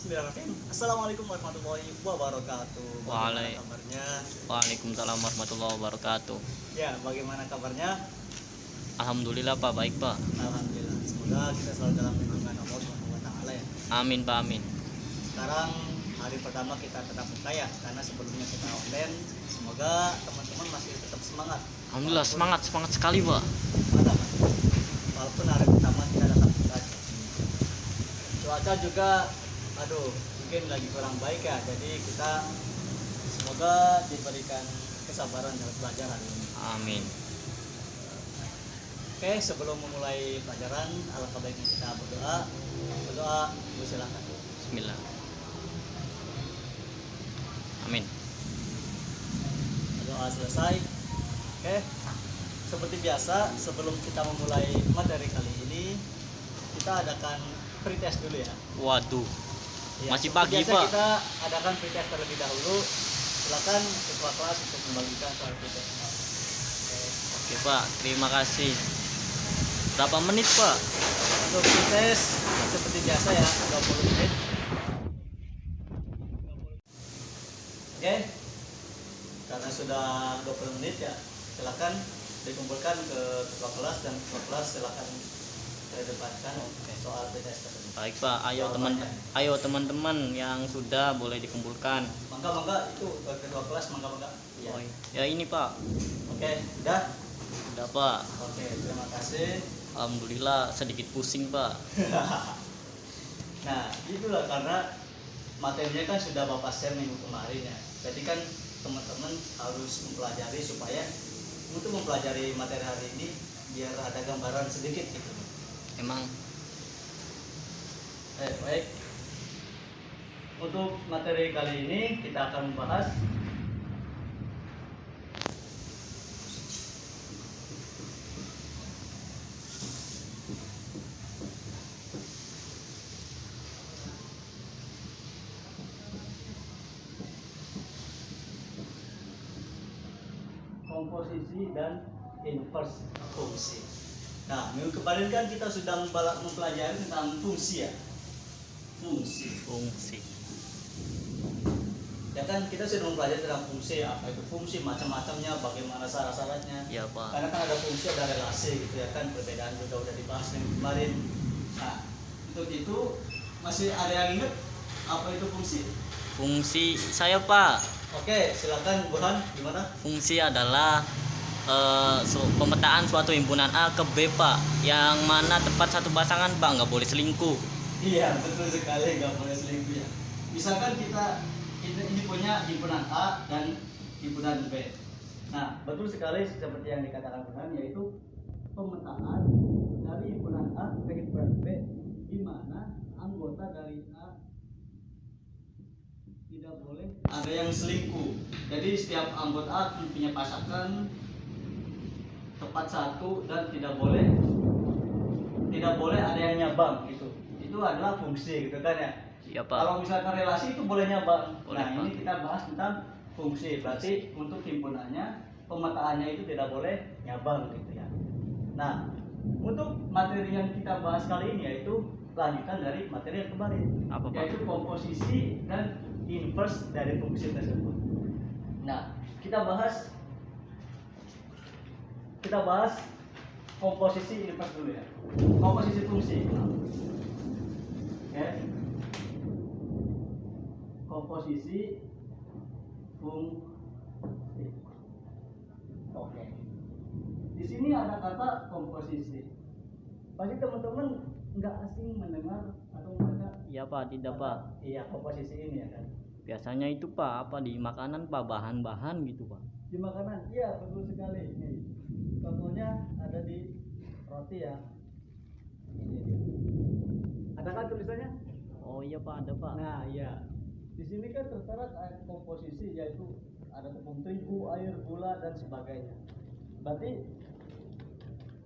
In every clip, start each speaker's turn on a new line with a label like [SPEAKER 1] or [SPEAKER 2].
[SPEAKER 1] Bismillahirrahmanirrahim. Assalamualaikum warahmatullahi wabarakatuh. Bagaimana kabarnya?
[SPEAKER 2] Waalaikumsalam warahmatullahi wabarakatuh.
[SPEAKER 1] Ya, bagaimana kabarnya?
[SPEAKER 2] Alhamdulillah Pak, baik Pak.
[SPEAKER 1] Alhamdulillah. Semoga kita selalu dalam lindungan Allah Subhanahu wa taala ya.
[SPEAKER 2] Amin Pak, amin.
[SPEAKER 1] Sekarang hari pertama kita tetap muka ya, karena sebelumnya kita online. Semoga teman-teman masih tetap semangat.
[SPEAKER 2] Alhamdulillah semangat sekali Pak.
[SPEAKER 1] Mantap. Walaupun hari pertama kita tetap muka aja. Cuaca juga mungkin lagi kurang baik ya. Jadi kita semoga diberikan kesabaran dalam belajar hari ini.
[SPEAKER 2] Amin.
[SPEAKER 1] Oke, sebelum memulai pelajaran, alangkah baiknya kita berdoa. Berdoa, silakan.
[SPEAKER 2] Bismillah. Amin.
[SPEAKER 1] Doa selesai. Oke, seperti biasa sebelum kita memulai materi kali ini, kita adakan pretest dulu ya.
[SPEAKER 2] Waduh,
[SPEAKER 1] Ya,
[SPEAKER 2] masih
[SPEAKER 1] seperti
[SPEAKER 2] pagi
[SPEAKER 1] biasa
[SPEAKER 2] Pak.
[SPEAKER 1] Kita adakan pretest terlebih dahulu. Silakan ketua kelas untuk membagikan soal pretest.
[SPEAKER 2] Oke Pak, terima kasih. Berapa menit Pak?
[SPEAKER 1] Untuk pretest seperti biasa ya, 20 menit. Oke, karena sudah 20 menit ya, silakan dikumpulkan ke ketua kelas dan ketua kelas silakan debatkan soal pretest tersebut.
[SPEAKER 2] Baik Pak, ayo teman-teman yang sudah boleh dikumpulkan.
[SPEAKER 1] Mangga itu ke ketua kelas mangga. Ya.
[SPEAKER 2] Oh, ya ini Pak.
[SPEAKER 1] Oke, udah.
[SPEAKER 2] Udah Pak.
[SPEAKER 1] Oke, terima kasih.
[SPEAKER 2] Alhamdulillah sedikit pusing Pak.
[SPEAKER 1] Nah, itulah karena materinya kan sudah Bapak share minggu kemarin ya. Jadi kan teman-teman harus mempelajari supaya untuk mempelajari materi hari ini biar ada gambaran sedikit gitu.
[SPEAKER 2] Emang
[SPEAKER 1] Baik. Untuk materi kali ini kita akan membahas komposisi dan inverse fungsi. Nah, minggu kemarin kan kita sudah mempelajari tentang fungsi ya. Fungsi. Ya kan kita sudah mempelajari tentang fungsi, apa itu fungsi, macam-macamnya, bagaimana syarat-syaratnya.
[SPEAKER 2] ya Pak.
[SPEAKER 1] Karena kan ada fungsi, ada relasi gitu ya kan, perbedaan juga udah dibahas minggu kemarin. Nah, untuk itu masih ada yang ingat apa itu fungsi?
[SPEAKER 2] Fungsi saya Pak.
[SPEAKER 1] Oke, silakan Burhan, gimana?
[SPEAKER 2] Fungsi adalah pemetaan suatu himpunan A ke B Pak, yang mana tepat satu pasangan Pak, nggak boleh selingkuh.
[SPEAKER 1] Iya, betul sekali, nggak boleh selingkuh ya. Misalkan kita ini punya himpunan A dan himpunan B. Nah, betul sekali seperti yang dikatakan Burhan, yaitu pemetaan dari himpunan A ke himpunan B, di mana anggota dari A tidak boleh ada yang selingkuh. Jadi setiap anggota A punya pasangan tepat satu dan tidak boleh ada yang nyabang gitu. Itu adalah fungsi gitu kan ya.
[SPEAKER 2] Iya Pak.
[SPEAKER 1] Kalau misalkan relasi itu boleh nyabang.
[SPEAKER 2] Boleh,
[SPEAKER 1] Nah,
[SPEAKER 2] Pak.
[SPEAKER 1] ini kita bahas tentang fungsi. Berarti untuk himpunannya pemetaannya itu tidak boleh nyabang gitu ya. Nah, untuk materi yang kita bahas kali ini yaitu lanjutan dari materi yang kemarin.
[SPEAKER 2] Apa Pak?
[SPEAKER 1] Yaitu komposisi dan inverse dari fungsi tersebut. Nah, kita bahas komposisi inverse dulu ya. Komposisi fungsi. Oke. Komposisi fungsi. Oke. Di sini ada kata komposisi. Pasti teman-teman nggak asing mendengar atau membaca.
[SPEAKER 2] Iya Pak, tidak Pak.
[SPEAKER 1] Iya, komposisi ini ya kan.
[SPEAKER 2] Biasanya itu Pak, apa di makanan Pak, bahan-bahan gitu Pak.
[SPEAKER 1] Di makanan, iya betul sekali. Nih, contohnya ada di roti ya. Ini dia. Ada kan tulisannya?
[SPEAKER 2] Oh iya Pak, ada Pak.
[SPEAKER 1] Nah, iya. Di sini kan tertera komposisi yaitu ada tepung terigu, air, gula dan sebagainya. Berarti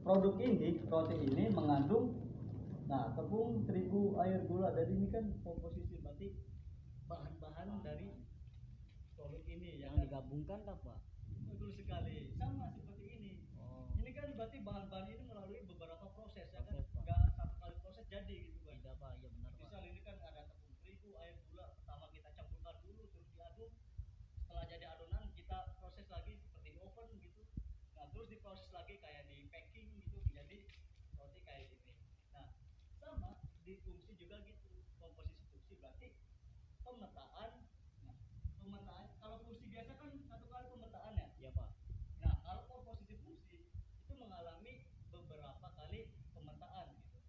[SPEAKER 1] produk ini, roti ini mengandung tepung, terigu, air, gula. Jadi ini kan komposisi, berarti bahan-bahan dari produk ini
[SPEAKER 2] Yang digabungkan tak Pak?
[SPEAKER 1] Betul sekali, sama seperti ini.
[SPEAKER 2] Oh.
[SPEAKER 1] Ini kan berarti bahan-bahan ini melalui beberapa proses ya kan,
[SPEAKER 2] Proses, Pak.
[SPEAKER 1] nggak satu kali proses jadi gitu kan.
[SPEAKER 2] Tidak Pak, iya benar Pak.
[SPEAKER 1] Misal ini kan ada tepung terigu, air, terus diproses lagi kayak di packing gitu jadi roti kayak gini. Nah, sama di fungsi juga gitu. Komposisi fungsi berarti pemetaan. Nah, pemetaan kalau fungsi biasa kan satu kali pemetaan ya.
[SPEAKER 2] Ya Pak.
[SPEAKER 1] Nah, kalau komposisi fungsi itu mengalami beberapa kali pemetaan gitu.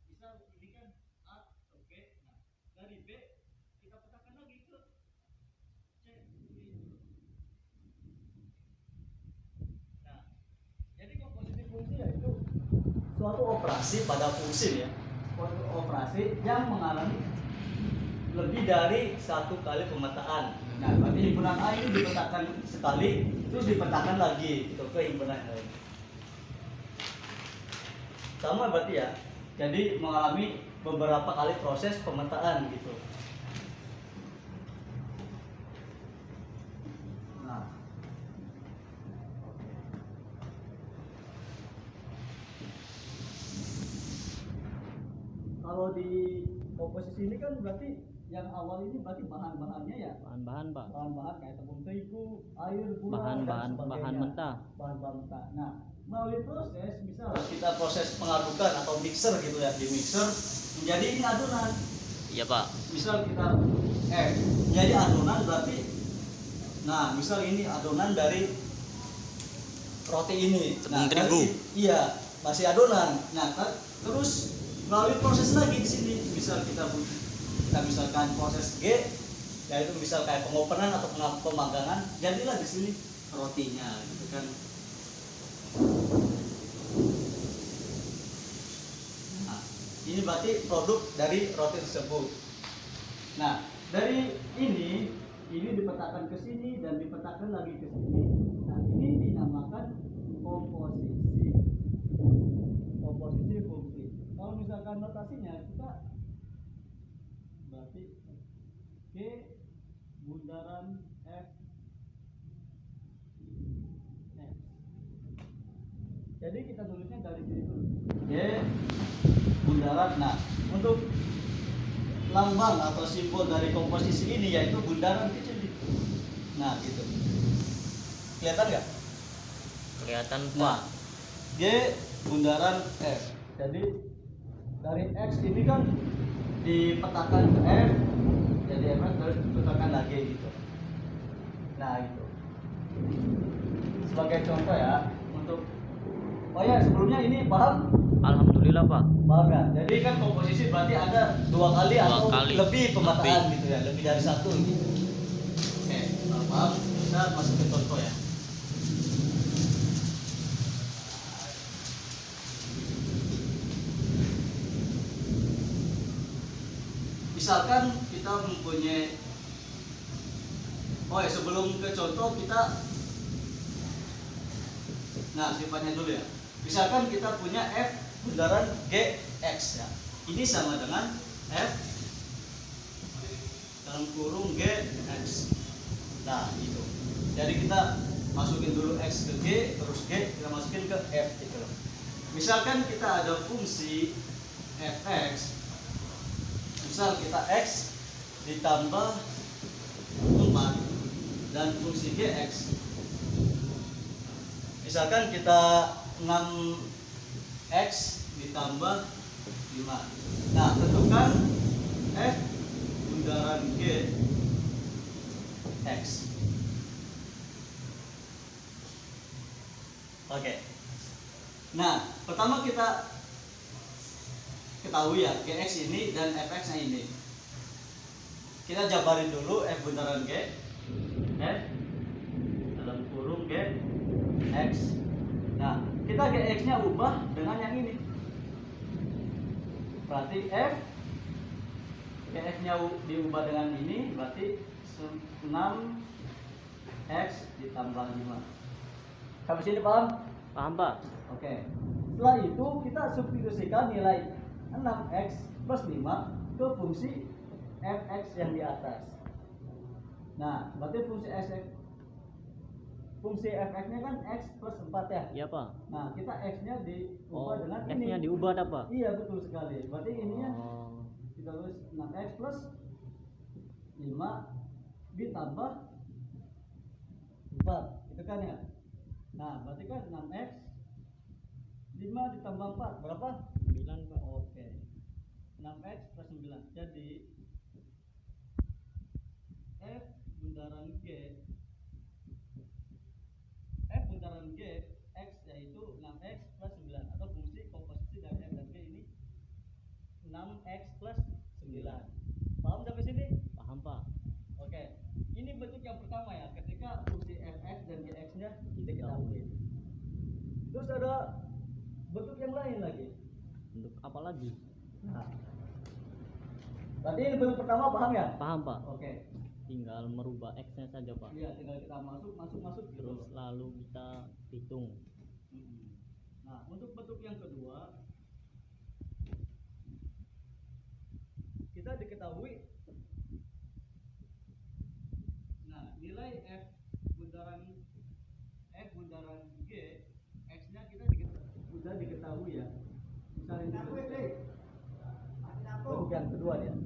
[SPEAKER 1] Misal ini kan A atau B. Nah, dari B kita petakan lagi ke C gitu. Nah, jadi komposisi fungsi yaitu suatu operasi pada fungsi ya. Suatu operasi yang mengalami lebih dari satu kali pemetaan. Nah, berarti himpunan A ini dipetakan sekali, terus dipetakan lagi gitu ke himpunan lain. Sama berarti ya. Jadi mengalami beberapa kali proses pemetaan gitu. Nah, kalau di komposisi ini kan berarti yang awal ini berarti bahan-bahannya ya
[SPEAKER 2] Bahan-bahan Pak.
[SPEAKER 1] bahan-bahan kayak tepung terigu, air, gula, dan
[SPEAKER 2] Bahan
[SPEAKER 1] sebagainya.
[SPEAKER 2] bahan mentah.
[SPEAKER 1] Bahan-bahan mentah. Nah, melalui proses misal kita proses pengadukan atau mixer gitu ya, di mixer menjadi ini adonan.
[SPEAKER 2] Iya Pak.
[SPEAKER 1] Misal kita jadi adonan berarti nah, misal ini adonan dari roti ini.
[SPEAKER 2] Tepung
[SPEAKER 1] Nah,
[SPEAKER 2] terigu.
[SPEAKER 1] Iya, masih adonan. Nah, terus melalui proses lagi di sini. Misal kita misalkan proses G, yaitu misal kayak pengopenan atau pemanggangan, jadilah di sini rotinya, gitu kan. Nah, ini berarti produk dari roti tersebut. Nah, dari ini dipetakan ke sini dan dipetakan lagi ke sini. Nah, ini dinamakan komposisi fungsi. Kalau misalkan notasinya kita berarti G bundaran F X. Jadi kita tulisnya dari sini dulu. G bundaran. Nah, untuk lambang atau simbol dari komposisi ini yaitu bundaran kecil. Nah, gitu. Kelihatan nggak?
[SPEAKER 2] Kelihatan Pak.
[SPEAKER 1] Nah, G bundaran F. Jadi dari X ini kan dipetakan ke F, jadi F terus dipetakan lagi gitu. Nah, itu sebagai contoh ya untuk. Oh ya, sebelumnya ini paham?
[SPEAKER 2] Alhamdulillah Pak.
[SPEAKER 1] Paham ya? Jadi kan komposisi berarti ada dua kali atau
[SPEAKER 2] kali.
[SPEAKER 1] lebih pemetaan gitu ya, lebih dari satu gitu. Oke, kalau paham kita masuk ke contoh ya. Misalkan kita mempunyai, sebelum ke contoh kita, nah sifatnya dulu ya. Misalkan kita punya F bundaran GX ya. Ini sama dengan F dalam kurung GX. Nah itu. Jadi kita masukin dulu X ke G, terus G kita masukin ke F gitu loh. Misalkan kita ada fungsi Fx. Misal kita X ditambah 4 dan fungsi Gx. Misalkan kita 6X ditambah 5. Nah, tentukan F bundaran G X. Oke. Nah, pertama kita ketahui ya Gx ini dan Fx nya ini. Kita jabarin dulu F bundaran G, F dalam kurung G X. Nah, kita Gx nya ubah dengan yang ini. Berarti F Gx nya diubah dengan ini, berarti 6X ditambah 5. Sampai sini paham?
[SPEAKER 2] Paham Pak?
[SPEAKER 1] Oke. Setelah itu kita substitusikan nilai 6X plus 5 ke fungsi Fx yang di atas. Nah, berarti fungsi Fx-nya kan X plus 4 ya?
[SPEAKER 2] Iya Pak.
[SPEAKER 1] Nah, kita X-nya diubah dengan ini.
[SPEAKER 2] F-nya diubah apa?
[SPEAKER 1] Iya, betul sekali. Berarti ininya kita tulis 6X plus 5 ditambah 4. Itu kan ya? Nah, berarti kan 6x 5 ditambah 4 berapa?
[SPEAKER 2] 9 Pak.
[SPEAKER 1] Oke. 6x plus 9. Jadi F bundaran G X yaitu 6x plus 9 atau fungsi komposisi dari F dan G ini 6x plus 9. Paham sampai sini?
[SPEAKER 2] Paham Pak.
[SPEAKER 1] Oke. Ini bentuk yang pertama ya, ketika fungsi fx dan gx-nya diketahui. Terus ada bentuk yang lain lagi.
[SPEAKER 2] Bentuk apa lagi?
[SPEAKER 1] Nah, berarti ini bentuk pertama paham ya?
[SPEAKER 2] Paham Pak.
[SPEAKER 1] Oke.
[SPEAKER 2] Tinggal merubah x-nya saja Pak.
[SPEAKER 1] Iya, tinggal kita masuk gitu.
[SPEAKER 2] Terus lalu kita hitung.
[SPEAKER 1] Nah, untuk bentuk yang kedua kita diketahui, nah nilai f bundaran g x-nya kita sudah diketahui ya. Misalnya bentuk yang kedua ya.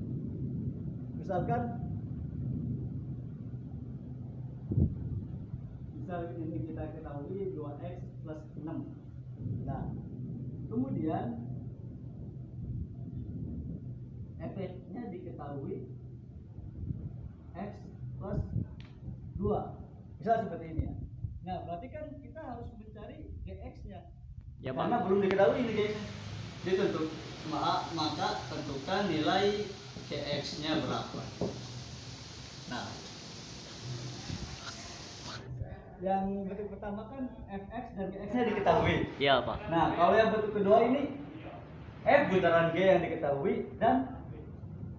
[SPEAKER 1] Misal ini kita ketahui 2x plus 6. Nah, kemudian efeknya diketahui x plus 2. Bisa seperti ini ya. Nah, berarti kan kita harus mencari gx-nya.
[SPEAKER 2] Ya Pak.
[SPEAKER 1] Karena belum diketahui ini gx-nya. Ditentuk, maka tentukan nilai gx-nya berapa. Nah, yang bentuk pertama kan fx dan gx-nya diketahui.
[SPEAKER 2] Iya Pak.
[SPEAKER 1] Nah, kalau yang bentuk kedua ini f bundaran g yang diketahui dan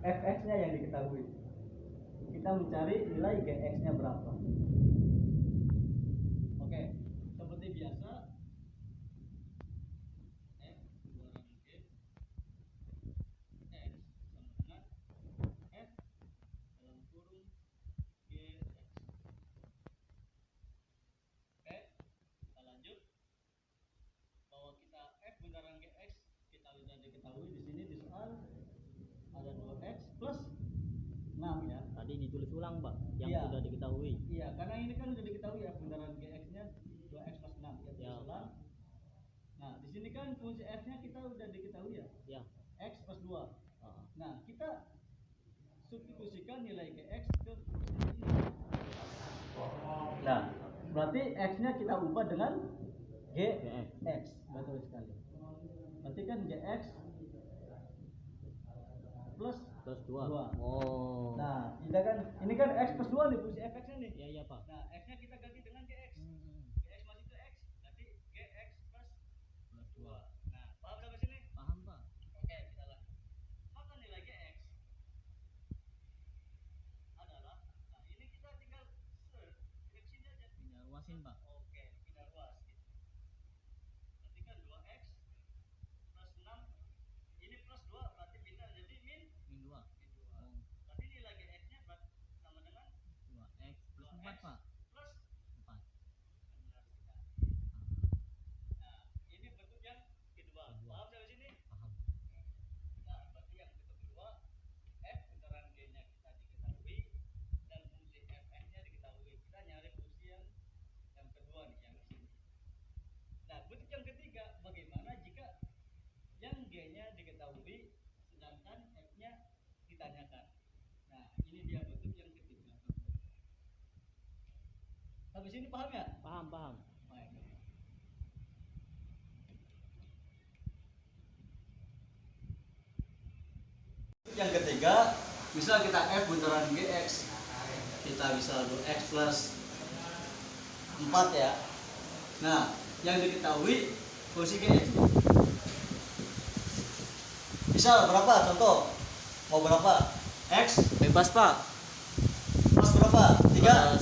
[SPEAKER 1] fx-nya yang diketahui. Kita mencari nilai gx-nya berapa. Oke, seperti biasa f bundaran g x sama dengan f dalam kurung gx. Oke, kita lanjut bahwa kita f bundaran gx kita sudah diketahui di sini di soal ada 2x plus 6 ya.
[SPEAKER 2] Tadi ditulis ulang Pak yang
[SPEAKER 1] Iya.
[SPEAKER 2] sudah diketahui.
[SPEAKER 1] Iya, karena ini kan sudah diketahui ya bundaran gx-nya 2x plus 6 ya.
[SPEAKER 2] Ya.
[SPEAKER 1] Ulang. Nah, di sini kan fungsi f-nya kita sudah diketahui ya.
[SPEAKER 2] Ya.
[SPEAKER 1] X plus 2.
[SPEAKER 2] Ah.
[SPEAKER 1] Nah, kita substitusikan nilai gx ke fungsi ini. Nah, berarti x-nya kita ubah dengan gx. Betul sekali. Berarti kan gx plus
[SPEAKER 2] 2.
[SPEAKER 1] 2.
[SPEAKER 2] Oh.
[SPEAKER 1] Nah, ini kan x plus 2 nih fungsi fx-nya nih.
[SPEAKER 2] Iya iya Pak.
[SPEAKER 1] Nah, x-nya kita ganti dengan gx. Gx masih itu x, berarti gx plus 2. Nah, paham sampai sini?
[SPEAKER 2] Paham Pak.
[SPEAKER 1] Oke, kita lanjut. Maka nilai gx adalah, nah ini kita tinggal direksinya aja.
[SPEAKER 2] Tinggal luasin Pak.
[SPEAKER 1] Oke, pindah luas gitu. Berarti kan 2x plus 6, ini plus 2 berarti pindah jadi min
[SPEAKER 2] Min 2.
[SPEAKER 1] 2. Berarti nilai gx-nya sama dengan
[SPEAKER 2] 2x plus 4
[SPEAKER 1] 2x
[SPEAKER 2] Pak.
[SPEAKER 1] plus
[SPEAKER 2] 4.
[SPEAKER 1] benar sekali. Nah, ini bentuk yang kedua. Paham sampai sini?
[SPEAKER 2] Paham.
[SPEAKER 1] Nah, berarti yang bentuk kedua f bundaran g-nya kita diketahui dan fungsi fx-nya diketahui. Kita nyari fungsi yang kedua nih, yang di sini. Nah, bentuk yang ketiga, bagaimana jika yang g-nya diketahui sedangkan f-nya ditanyakan. Nah, ini dia bentuk yang ketiga. Sampai sini paham ya?
[SPEAKER 2] Paham.
[SPEAKER 1] Baik. Yang ketiga, misal kita f bundaran gx, kita bisa 2x plus 4 ya. Nah, yang diketahui fungsi gx. Misal berapa contoh? Mau berapa? X
[SPEAKER 2] Bebas Pak.
[SPEAKER 1] plus berapa? 3?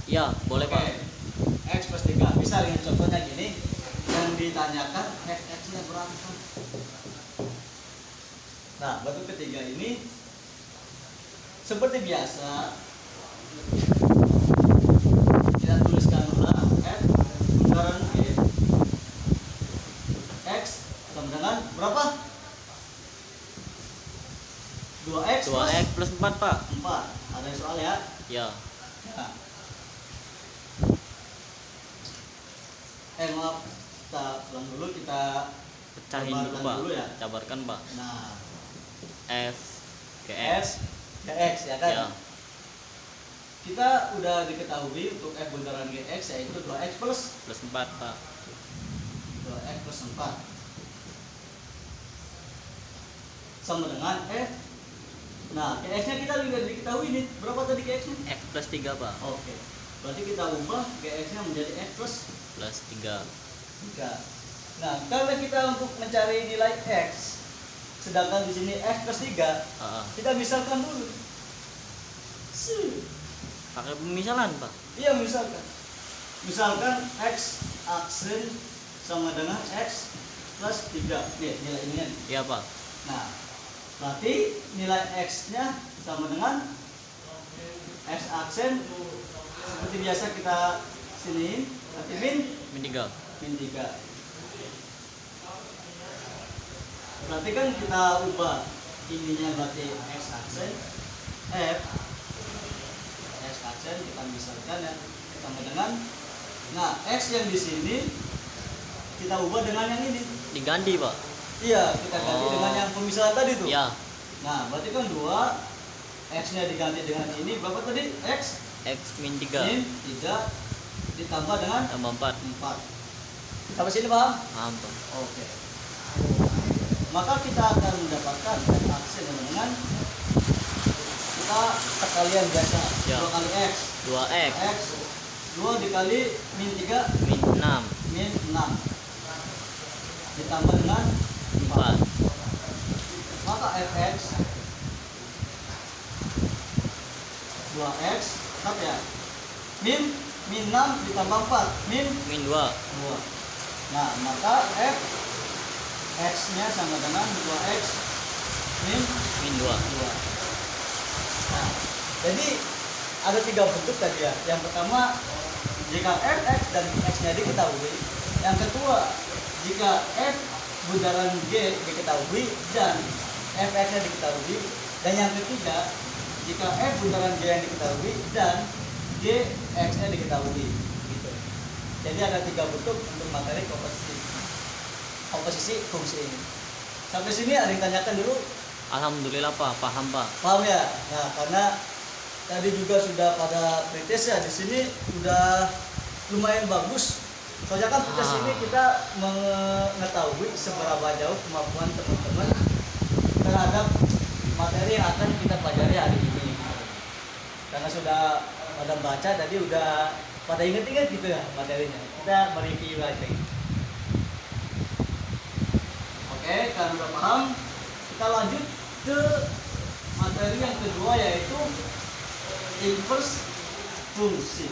[SPEAKER 2] Ya, boleh Pak.
[SPEAKER 1] X plus 3. Misal yang contohnya gini, yang ditanyakan fx-nya berapa? Nah, bentuk ketiga ini seperti biasa kita tuliskan ulang f bundaran g x sama dengan berapa? 2x
[SPEAKER 2] 2x plus 4 Pak.
[SPEAKER 1] 4. Ada soal ya?
[SPEAKER 2] Ya.
[SPEAKER 1] Nah. Maaf, kita ulang dulu, kita
[SPEAKER 2] Pecahin dulu
[SPEAKER 1] jabarkan
[SPEAKER 2] pak.
[SPEAKER 1] dulu ya.
[SPEAKER 2] Jabarkan pak.
[SPEAKER 1] Nah,
[SPEAKER 2] F ke
[SPEAKER 1] F
[SPEAKER 2] X.
[SPEAKER 1] ke X ya kan.
[SPEAKER 2] Ya.
[SPEAKER 1] Kita udah diketahui untuk F bundaran Gx yaitu 2x plus
[SPEAKER 2] Plus 4 pak.
[SPEAKER 1] 2x plus 4 sama dengan F. Nah, Gx nya kita juga diketahui nih. Berapa tadi Gx nya?
[SPEAKER 2] X plus 3 pak.
[SPEAKER 1] Oke. Berarti kita ubah Gx nya menjadi X plus
[SPEAKER 2] Plus 3.
[SPEAKER 1] 3. Nah, karena kita untuk mencari nilai X, sedangkan di sini X plus 3, kita misalkan dulu.
[SPEAKER 2] Pakai pemisalan pak.
[SPEAKER 1] Iya, misalkan. Misalkan X aksen sama dengan X plus 3. Nih, nilai ini kan.
[SPEAKER 2] Iya pak.
[SPEAKER 1] Nah, berarti nilai X-nya sama dengan X aksen seperti biasa kita sini, berarti
[SPEAKER 2] Min 3.
[SPEAKER 1] min 3. Berarti kan kita ubah ininya berarti X aksen F X aksen kita misalkan ya sama dengan, nah X yang di sini kita ubah dengan yang ini.
[SPEAKER 2] Diganti pak.
[SPEAKER 1] Iya, kita ganti dengan yang pemisahan tadi tuh.
[SPEAKER 2] Ya.
[SPEAKER 1] Nah, berarti kan 2 X-nya diganti dengan ini berapa tadi? X
[SPEAKER 2] X min 3.
[SPEAKER 1] min 3 ditambah dengan
[SPEAKER 2] Tambah 4.
[SPEAKER 1] 4. Sampai sini paham?
[SPEAKER 2] Paham pak.
[SPEAKER 1] Oke. Maka kita akan mendapatkan X aksen dengan kita perkalian biasa.
[SPEAKER 2] Ya.
[SPEAKER 1] 2 kali X.
[SPEAKER 2] 2X
[SPEAKER 1] X 2 dikali min 3
[SPEAKER 2] min 6.
[SPEAKER 1] min 6 ditambah dengan 4.
[SPEAKER 2] 4.
[SPEAKER 1] Maka Fx 2x tetap ya. Min 6 ditambah 4 min
[SPEAKER 2] Min 2.
[SPEAKER 1] 2. Nah, maka F X-nya sama dengan 2x min
[SPEAKER 2] Min 2.
[SPEAKER 1] 2. Nah, jadi ada 3 bentuk tadi ya. Yang pertama, jika Fx dan X-nya diketahui. Yang kedua, jika F bundaran G diketahui dan Fx-nya diketahui. Dan yang ketiga, jika F bundaran G yang diketahui dan G X-nya diketahui. Gitu. Jadi ada 3 bentuk untuk materi komposisi fungsi ini. Sampai sini ada yang tanyakan dulu?
[SPEAKER 2] Alhamdulillah pak. Paham pak.
[SPEAKER 1] Paham ya? Nah, karena tadi juga sudah pada pretest ya, di sini udah lumayan bagus. Soalnya kan pretest ini kita mengetahui seberapa jauh kemampuan teman-teman terhadap materi yang akan kita pelajari hari ini. Karena sudah pada baca tadi udah pada inget-inget gitu ya materinya. Kita mereview lagi. Oke, karena udah paham, kita lanjut ke materi yang kedua yaitu inverse fungsi.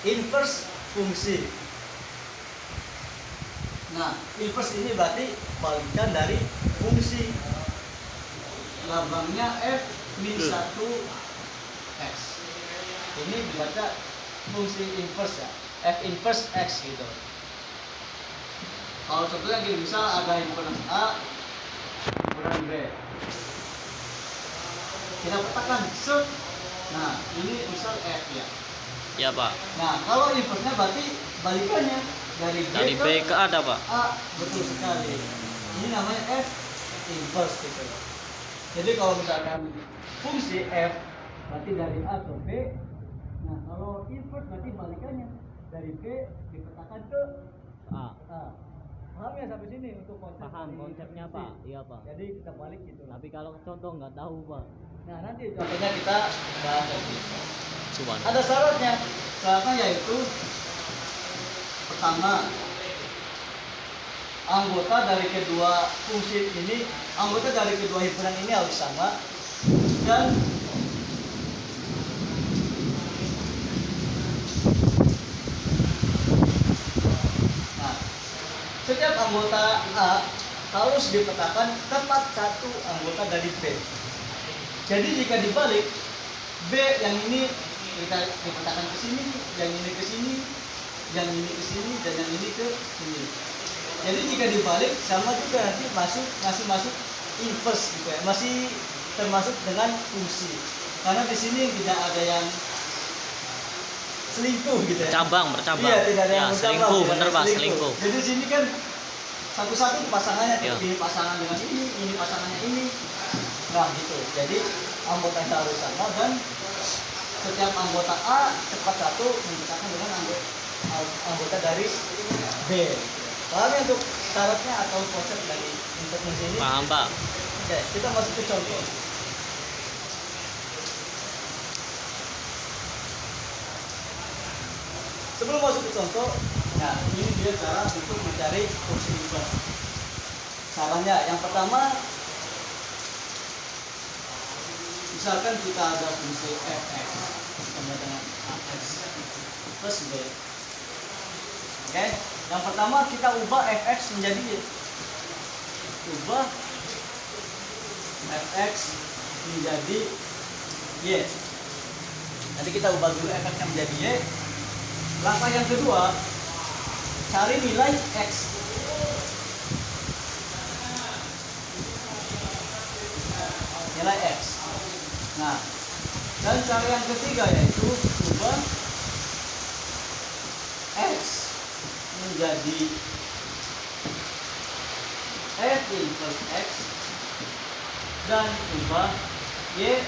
[SPEAKER 1] Inverse fungsi. Nah, inverse ini berarti balikan dari fungsi. Lambangnya F min 1 X. Ini dibaca fungsi inverse ya. F inverse X gitu. Kalau contohnya gini, misal ada himpunan A, himpunan B. Kita petakan set. Nah, ini misal F ya.
[SPEAKER 2] Ya pak.
[SPEAKER 1] Nah, kalau inverse-nya berarti balikannya dari
[SPEAKER 2] B ke A ada pak.
[SPEAKER 1] A, betul sekali. Ini namanya F inverse gitu. Jadi kalau misalkan fungsi F berarti dari A ke B. Nah, kalau inverse berarti balikannya dari B dipetakan ke
[SPEAKER 2] A.
[SPEAKER 1] Paham ya sampai sini untuk konsep?
[SPEAKER 2] Paham
[SPEAKER 1] dari
[SPEAKER 2] konsepnya
[SPEAKER 1] fungsi?
[SPEAKER 2] pak. Iya pak.
[SPEAKER 1] Jadi kita balik gitu.
[SPEAKER 2] Tapi kalau contoh nggak tahu pak.
[SPEAKER 1] Nah, nanti contohnya kita bahas lagi.
[SPEAKER 2] Cuman.
[SPEAKER 1] Ada syaratnya. Syaratnya yaitu pertama, anggota dari kedua fungsi ini, anggota dari kedua himpunan ini harus sama dan nah, setiap anggota A harus dipetakan tepat satu anggota dari B. Jadi jika dibalik, B yang ini kita dipetakan ke sini, yang ini ke sini, yang ini ke sini, dan yang ini ke sini. Jadi jika dibalik sama juga nanti masih masuk inverse gitu ya, masih termasuk dengan fungsi. Karena di sini tidak ada yang selingkuh gitu ya.
[SPEAKER 2] Bercabang.
[SPEAKER 1] Iya, tidak ada
[SPEAKER 2] Ya,
[SPEAKER 1] yang bercabang,
[SPEAKER 2] selingkuh,
[SPEAKER 1] tidak ada
[SPEAKER 2] bener
[SPEAKER 1] yang
[SPEAKER 2] Pak, selingkuh.
[SPEAKER 1] Jadi di sini kan satu-satu pasangannya,
[SPEAKER 2] Iya.
[SPEAKER 1] ini pasangan dengan ini pasangannya ini. Nah gitu. Jadi anggotanya harus sama dan setiap anggota A cepat satu memisahkan dengan anggota dari B. Paham ya untuk syaratnya atau konsep dari intervensi ini?
[SPEAKER 2] Paham Pak.
[SPEAKER 1] Oke, kita masuk ke contoh. Sebelum masuk ke contoh, nah ini dia cara untuk mencari fungsi inverse. Caranya yang pertama, misalkan kita ada fungsi fx sama dengan ax plus b. Oke, yang pertama kita ubah fx menjadi y. Ubah fx menjadi y. Nanti kita ubah dulu fx-nya menjadi y. Langkah yang kedua, cari nilai x. Nilai x. Nah, dan cara yang ketiga yaitu ubah x menjadi f inverse x dan ubah y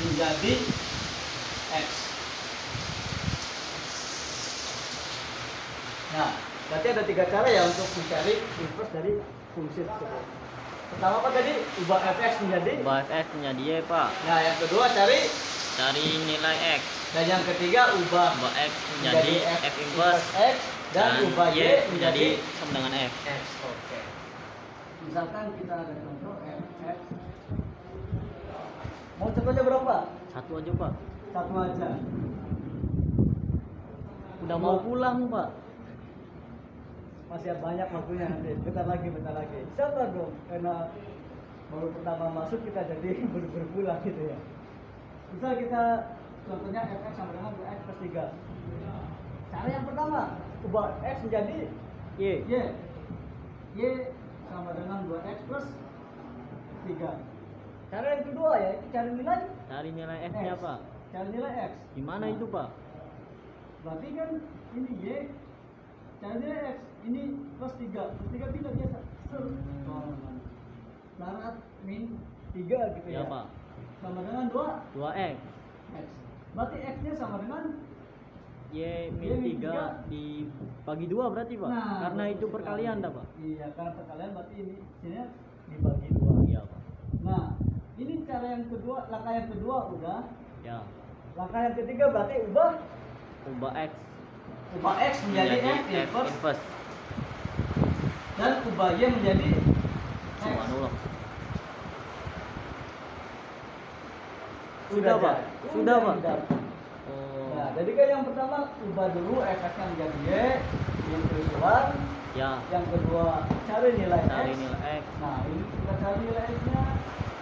[SPEAKER 1] menjadi x. Nah, berarti ada tiga cara ya untuk mencari inverse dari fungsi tersebut. Pertama apa tadi? Ubah fx menjadi?
[SPEAKER 2] Ubah fx menjadi y Pak.
[SPEAKER 1] Nah, yang kedua cari
[SPEAKER 2] Nilai x.
[SPEAKER 1] dan yang ketiga ubah
[SPEAKER 2] X menjadi f inverse
[SPEAKER 1] x dan ubah y
[SPEAKER 2] menjadi sama dengan f.
[SPEAKER 1] x. Oke. Misalkan kita ada contoh fx. Mau contohnya berapa?
[SPEAKER 2] Satu aja Pak.
[SPEAKER 1] Satu aja.
[SPEAKER 2] Udah mau pulang Pak.
[SPEAKER 1] Masih banyak waktunya nanti. Bentar lagi. Sabar dong, karena baru pertama masuk kita jadi berpulang gitu ya. Misal kita contohnya fx sama dengan 2x plus 3. Cara yang pertama, ubah x menjadi
[SPEAKER 2] Y.
[SPEAKER 1] y sama dengan 2x plus 3. Cara yang kedua ya, cari nilai
[SPEAKER 2] Cari nilai f-nya
[SPEAKER 1] x.
[SPEAKER 2] Pak.
[SPEAKER 1] Cari nilai x.
[SPEAKER 2] Gimana
[SPEAKER 1] Nah,
[SPEAKER 2] itu Pak?
[SPEAKER 1] berarti kan ini y, cari nilai x. Ini plus 3. Plus 3 tidak biasa. Syarat min 3 gitu
[SPEAKER 2] Ya
[SPEAKER 1] ya.
[SPEAKER 2] Pak.
[SPEAKER 1] Sama dengan
[SPEAKER 2] 2x.
[SPEAKER 1] x. Berarti x-nya sama dengan
[SPEAKER 2] Y
[SPEAKER 1] Y
[SPEAKER 2] min
[SPEAKER 1] min
[SPEAKER 2] 3 dibagi 2 berarti Pak.
[SPEAKER 1] Nah,
[SPEAKER 2] Karena itu
[SPEAKER 1] betul
[SPEAKER 2] perkalian
[SPEAKER 1] sekali.
[SPEAKER 2] dah Pak.
[SPEAKER 1] Iya, karena perkalian berarti ini sini dibagi 2.
[SPEAKER 2] Iya Pak.
[SPEAKER 1] Nah, ini cara yang kedua, langkah yang kedua udah.
[SPEAKER 2] Ya.
[SPEAKER 1] Langkah yang ketiga berarti ubah
[SPEAKER 2] X
[SPEAKER 1] x menjadi f inverse dan ubah y menjadi x.
[SPEAKER 2] Subhanallah.
[SPEAKER 1] Sudah
[SPEAKER 2] Pak. Sudah Pak.
[SPEAKER 1] Sudah.
[SPEAKER 2] Oh.
[SPEAKER 1] Nah, jadi kan yang pertama ubah dulu f-nya menjadi y, yang kedua,
[SPEAKER 2] Ya.
[SPEAKER 1] yang kedua cari nilai
[SPEAKER 2] Cari
[SPEAKER 1] x.
[SPEAKER 2] nilai x.
[SPEAKER 1] Nah, ini kita cari nilai x-nya.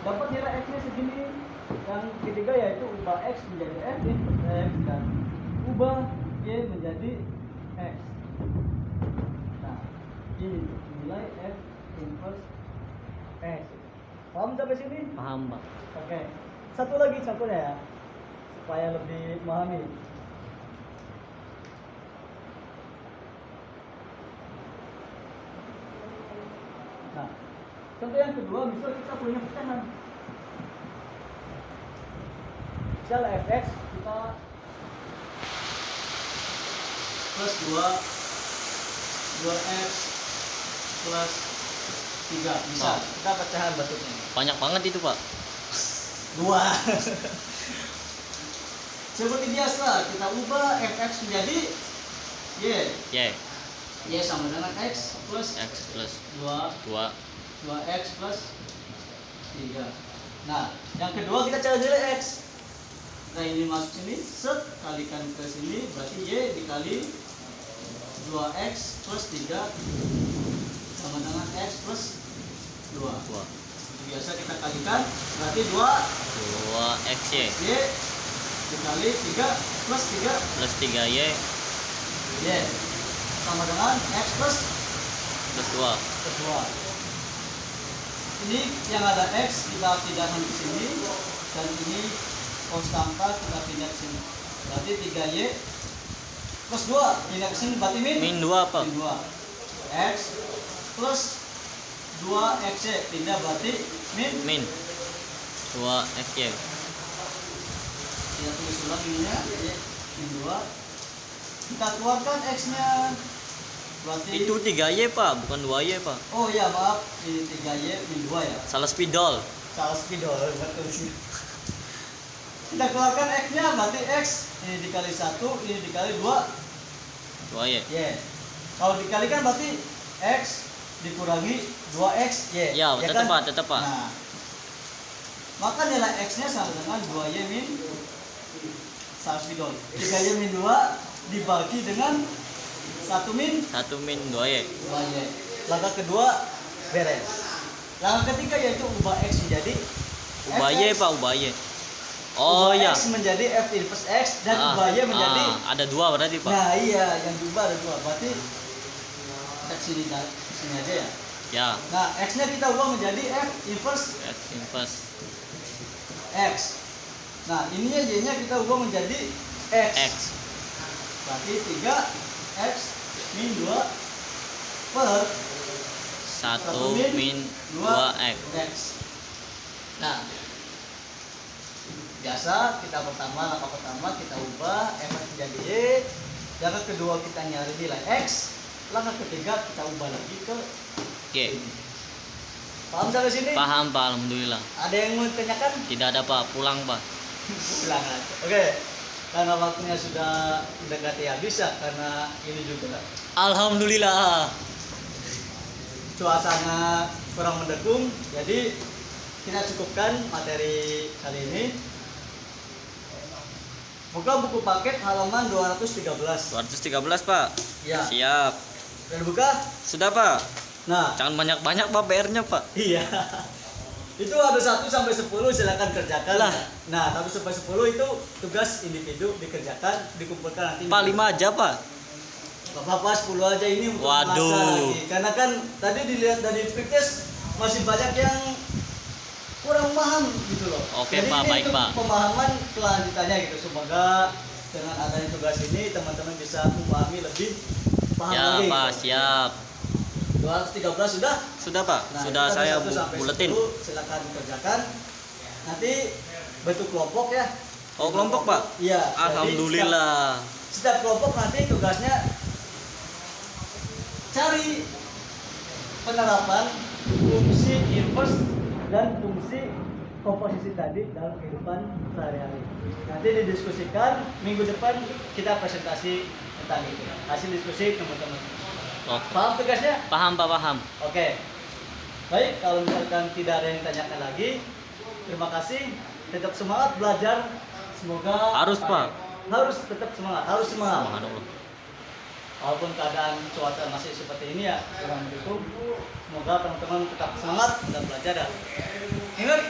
[SPEAKER 1] Dapat nilai x-nya segini. Yang ketiga yaitu ubah x menjadi f inverse x dan ubah y menjadi x. Nah, ini nilai f inverse x. Paham sampai sini?
[SPEAKER 2] Paham Pak.
[SPEAKER 1] Oke. Satu lagi contohnya ya, supaya lebih memahami. Nah, contoh yang kedua, misal kita punya pecahan. Misal fx kita plus 2x plus 3. Misal kita pecahan bentuknya.
[SPEAKER 2] Banyak banget itu Pak.
[SPEAKER 1] 2. Seperti biasa kita ubah fx menjadi y.
[SPEAKER 2] Y.
[SPEAKER 1] Y sama dengan x plus
[SPEAKER 2] X plus
[SPEAKER 1] 2
[SPEAKER 2] 2.
[SPEAKER 1] x plus 3. Nah, yang kedua kita cari nilai x. Nah, ini masuk sini, set kalikan ke sini, berarti y dikali 2x plus 3 sama dengan x plus 2.
[SPEAKER 2] 2.
[SPEAKER 1] Biasa kita kalikan, berarti 2
[SPEAKER 2] 2 XY
[SPEAKER 1] y dikali 3 plus 3
[SPEAKER 2] plus 3Y
[SPEAKER 1] y sama dengan x plus
[SPEAKER 2] 2.
[SPEAKER 1] 2. ini yang ada X kita pindahkan ke sini, dan ini konstanta kita pindah ke sini. Berarti 3Y plus 2 pindah ke sini, berarti
[SPEAKER 2] Min 2 pak.
[SPEAKER 1] min 2. X plus 2XY pindah, berarti
[SPEAKER 2] Min 2 XY.
[SPEAKER 1] Kita tulis ulang ininya, min 2. Kita keluarkan X-nya. Berarti
[SPEAKER 2] Itu 3Y pak, bukan 2Y pak.
[SPEAKER 1] oh ya maaf, ini 3Y min 2 ya.
[SPEAKER 2] Salah spidol.
[SPEAKER 1] Salah spidol, betul sih. Kita keluarkan X-nya, berarti X ini dikali 1, ini dikali 2.
[SPEAKER 2] 2Y.
[SPEAKER 1] Y. Kalau dikalikan berarti X dikurangi 2X Y.
[SPEAKER 2] Ya, tetap
[SPEAKER 1] kan?
[SPEAKER 2] pak, tetap pak.
[SPEAKER 1] Nah, maka nilai X-nya sama dengan 2Y min salah spidol. 3Y min 2 dibagi dengan 1 min
[SPEAKER 2] 1 min 2Y.
[SPEAKER 1] 2Y. Langkah kedua beres. Langkah ketiga yaitu ubah X menjadi
[SPEAKER 2] Ubah Y
[SPEAKER 1] fx.
[SPEAKER 2] pak, ubah Y. Oh
[SPEAKER 1] Ubah
[SPEAKER 2] iya.
[SPEAKER 1] X menjadi F inverse X dan ubah Y menjadi
[SPEAKER 2] ada 2 berarti pak.
[SPEAKER 1] nah iya, yang diubah ada 2. Berarti kita sini aja ya.
[SPEAKER 2] Ya.
[SPEAKER 1] Nah, X-nya kita ubah menjadi F inverse
[SPEAKER 2] F inverse
[SPEAKER 1] X. Nah, ininya Y-nya kita ubah menjadi X.
[SPEAKER 2] X.
[SPEAKER 1] Berarti 3X min 2 per
[SPEAKER 2] 1 min 2X.
[SPEAKER 1] X. Nah, biasa kita langkah pertama kita ubah F menjadi Y. Langkah kedua kita nyari nilai X. Langkah ketiga kita ubah lagi ke
[SPEAKER 2] Oke.
[SPEAKER 1] paham sampai sini?
[SPEAKER 2] Paham pak, alhamdulillah.
[SPEAKER 1] Ada yang mau ditanyakan?
[SPEAKER 2] Tidak ada pak, pulang pak.
[SPEAKER 1] Pulang aja. Oke. Karena waktunya sudah mendekati habis ya, karena ini juga
[SPEAKER 2] Alhamdulillah.
[SPEAKER 1] suasana kurang mendukung, jadi kita cukupkan materi kali ini. Buka buku paket halaman 213.
[SPEAKER 2] 213 pak.
[SPEAKER 1] Ya.
[SPEAKER 2] Siap.
[SPEAKER 1] Udah dibuka?
[SPEAKER 2] Sudah pak.
[SPEAKER 1] Nah,
[SPEAKER 2] Jangan banyak-banyak pak PR-nya pak.
[SPEAKER 1] iya. Itu ada 1 sampai 10 silakan kerjakan.
[SPEAKER 2] Lah.
[SPEAKER 1] Nah, 1 sampai 10 itu tugas individu dikerjakan, dikumpulkan nanti.
[SPEAKER 2] Pak 5 aja pak.
[SPEAKER 1] Gak apa-apa 10 aja ini untuk
[SPEAKER 2] Waduh.
[SPEAKER 1] masa lagi. Karena kan tadi dilihat dari practice masih banyak yang kurang paham gitu loh.
[SPEAKER 2] Oke,
[SPEAKER 1] jadi
[SPEAKER 2] Pak,
[SPEAKER 1] ini
[SPEAKER 2] baik,
[SPEAKER 1] untuk
[SPEAKER 2] Pak.
[SPEAKER 1] pemahaman kelanjutannya gitu. Semoga dengan adanya tugas ini teman-teman bisa memahami lebih paham
[SPEAKER 2] Ya
[SPEAKER 1] lagi.
[SPEAKER 2] pak,
[SPEAKER 1] gitu.
[SPEAKER 2] siap.
[SPEAKER 1] 213 sudah?
[SPEAKER 2] Sudah pak.
[SPEAKER 1] Nah,
[SPEAKER 2] Sudah
[SPEAKER 1] itu ada
[SPEAKER 2] saya
[SPEAKER 1] 1 sampai
[SPEAKER 2] buletin.
[SPEAKER 1] 10, silakan kerjakan. Nanti bentuk kelompok ya.
[SPEAKER 2] Oh kelompok pak.
[SPEAKER 1] Iya. jadi
[SPEAKER 2] Alhamdulillah.
[SPEAKER 1] setiap kelompok nanti tugasnya cari penerapan fungsi inverse dan fungsi komposisi tadi dalam kehidupan sehari-hari. Nanti didiskusikan, minggu depan kita presentasi tentang itu. Hasil diskusi teman-teman.
[SPEAKER 2] Oke.
[SPEAKER 1] Paham tugasnya?
[SPEAKER 2] Paham pak, paham.
[SPEAKER 1] Oke. Baik, kalau misalkan tidak ada yang tanyakan lagi, terima kasih. Tetap semangat belajar. Semoga
[SPEAKER 2] Harus, Pak.
[SPEAKER 1] Harus tetap semangat, harus semangat.
[SPEAKER 2] Subhanallah.
[SPEAKER 1] Walaupun keadaan cuaca masih seperti ini ya, kurang mendukung. Semoga teman-teman tetap semangat dan belajar. Dan ingat,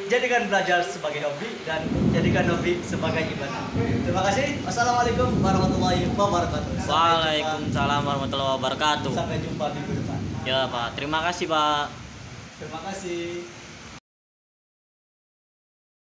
[SPEAKER 1] jadikan belajar sebagai hobi dan jadikan hobi sebagai ibadah. Terima kasih. Wassalamualaikum warahmatullahi wabarakatuh.
[SPEAKER 2] Waalaikumsalam warahmatullahi wabarakatuh.
[SPEAKER 1] Sampai jumpa minggu depan.
[SPEAKER 2] Ya pak, terima kasih pak.
[SPEAKER 1] Terima kasih.